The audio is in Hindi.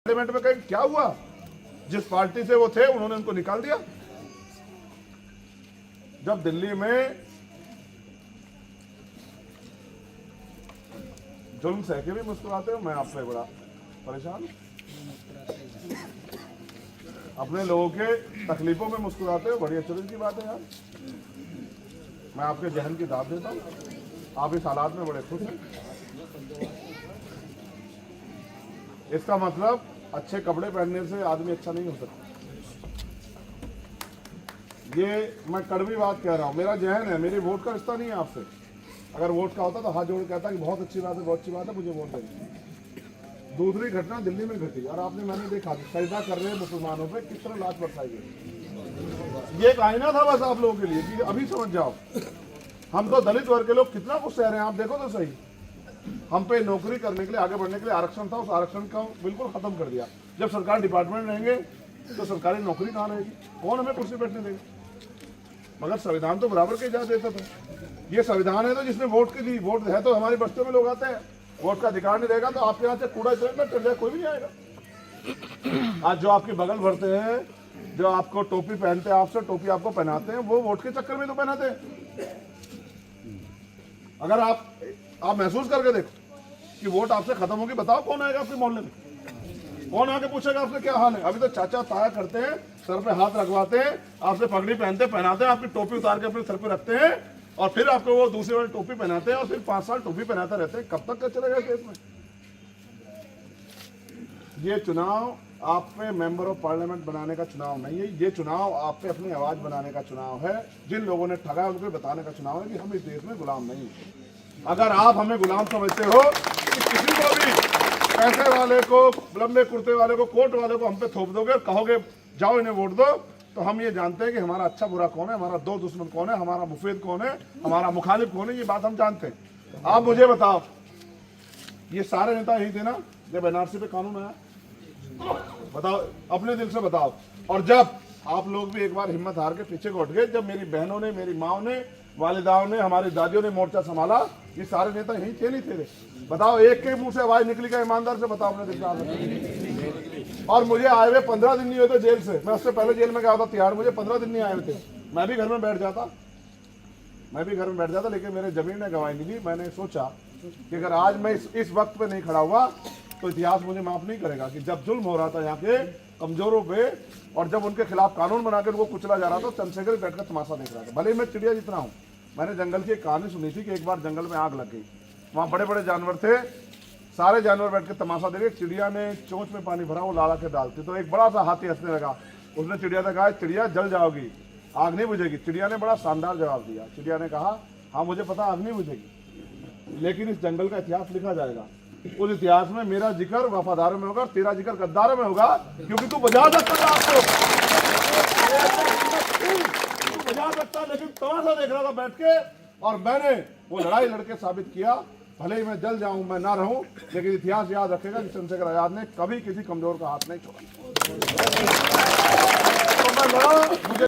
पार्लियामेंट में कहीं क्या हुआ? जिस पार्टी से वो थे उन्होंने उनको निकाल दिया। जब दिल्ली में जुल्म सह के भी मुस्कुराते हो, मैं आपसे बड़ा परेशान हूं। अपने लोगों के तकलीफों में मुस्कुराते हो, बड़ी अचरज की बात है यार। मैं आपके जहन की दाद देता हूं, आप इस हालात में बड़े खुश हैं। इसका मतलब अच्छे कपड़े पहनने से आदमी अच्छा नहीं हो सकता। ये मैं कड़वी बात कह रहा हूं, मेरा जहन है, मेरी वोट का रिश्ता नहीं है आपसे। अगर वोट का होता तो हाथ जोड़ कहता कि बहुत अच्छी बात है, बहुत अच्छी बात है, मुझे वोट देंगे। दूसरी घटना दिल्ली में घटी और आपने मैंने देखा सजदा कर रहे मुसलमानों पे किस तरह लाश बरसाई गई। ये एक आईना था बस आप लोगों के लिए कि अभी समझ जाओ हम तो दलित वर्ग के लोग कितना कुछ सह रहे हैं। आप देखो तो सही, हम पे नौकरी करने के लिए, आगे बढ़ने के लिए आरक्षण था, उस आरक्षण को बिल्कुल खत्म कर दिया। जब सरकार डिपार्टमेंट रहेंगे तो सरकारी नौकरी कहाँ रहेगी? कौन हमें कुर्सी बैठने देगा? मगर संविधान तो बराबर के इजाजत देता था। ये संविधान है तो जिसने वोट के लिए, वोट है तो हमारी बस्तियों में लोग आते हैं। वोट का अधिकार नहीं रहेगा तो आपके यहाँ से कूड़ा इतना चल जाए, कोई भी नहीं आएगा। आज जो आपकी बगल भरते हैं, जो आपको टोपी पहनते हैं, आपसे टोपी आपको पहनाते हैं, वो वोट के चक्कर में तो पहनाते हैं। अगर आप महसूस करके देखो कि वोट आपसे खत्म होगी, बताओ कौन आएगा आपके मोहल्ले में? कौन आके पूछेगा आपसे क्या हाल है? अभी तो चाचा ताया करते हैं, सर पे हाथ रखवाते हैं, आपसे पगड़ी पहनाते हैं, आपकी टोपी उतार के अपने सर पे रखते हैं और फिर आपको वो दूसरी वाली टोपी पहनाते हैं और फिर 5 साल टोपी पहनाते रहते हैं। कब तक चलेगा देश में? ये चुनाव आप पे मेंबर ऑफ पार्लियामेंट बनाने का चुनाव नहीं है। ये चुनाव आप पे अपनी आवाज बनाने का चुनाव है। जिन लोगों ने ठगा उनको बताने का चुनाव है कि हम इस देश में गुलाम नहीं हैं। अगर आप हमें गुलाम समझते हो कि किसी को भी, पैसे वाले को, लंबे कुर्ते वाले को, कोट वाले को हम पे थोप दोगे और कहोगे जाओ इन्हें वोट दो, तो हम ये जानते हैं कि हमारा अच्छा बुरा कौन है, हमारा दो दुश्मन कौन है, हमारा मुफीद कौन है, हमारा मुखालिफ कौन है, ये बात हम जानते हैं। आप मुझे बताओ, ये सारे नेता यही थे ना जब एनआरसी पे कानून आया? बताओ, अपने दिल से बताओ। और जब आप लोग भी एक बार हिम्मत हार के पीछे को हट गए, जब मेरी बहनों ने, मेरी माओ ने, वालिदाओं ने, हमारी दादियों ने मोर्चा संभाला, ये सारे नेता यही थे नहीं थे? बताओ, एक के मुंह से आवाज निकली का? ईमानदार से बताओ अपने दिल से। और मुझे आए हुए 15 दिन नहीं हुए थे जेल से। मैं उससे पहले जेल में गया था तिहाड़, मुझे 15 दिन नहीं आए हुए थे। मैं भी घर में बैठ जाता, लेकिन मेरे जमीन ने गवाही नहीं दी। मैंने सोचा कि अगर आज मैं इस वक्त पे नहीं खड़ा हुआ तो इतिहास मुझे माफ नहीं करेगा कि जब जुल्म हो रहा था यहाँ के कमजोरों पे और जब उनके खिलाफ कानून बनाकर उनको कुचला जा रहा था, चंद्रशेखर बैठकर तमाशा देख रहा था। भले ही मैं चिड़िया जितना हूँ, मैंने जंगल की एक कहानी सुनी थी कि एक बार जंगल में आग लग गई, वहाँ बड़े बड़े जानवर थे, सारे जानवर बैठ के तमाशा दे रहे। चिड़िया ने चोंच में पानी भरा, वो लाला के डालती, तो एक बड़ा सा हाथी हंसने लगा। उसने चिड़िया से कहा, चिड़िया जल जाओगी, आग नहीं बुझेगी। चिड़िया ने बड़ा शानदार जवाब दिया। चिड़िया ने कहा, हाँ मुझे पता आग नहीं बुझेगी, लेकिन इस जंगल का इतिहास लिखा जाएगा। उस इतिहास में मेरा जिक्र वफादारों में होगा, तेरा जिक्र गद्दारों में होगा, क्योंकि तू बजा सकता था आपको, तू बजा सकता, लेकिन तमाशा देख रहा था बैठ के। और मैंने वो लड़ाई लड़के साबित किया। भले ही मैं जल जाऊं, मैं ना रहूं, लेकिन इतिहास याद रखेगा कि चंद्रशेखर आजाद ने कभी किसी कमजोर का हाथ नहीं छोड़ा। तो मैं लड़ा, मुझे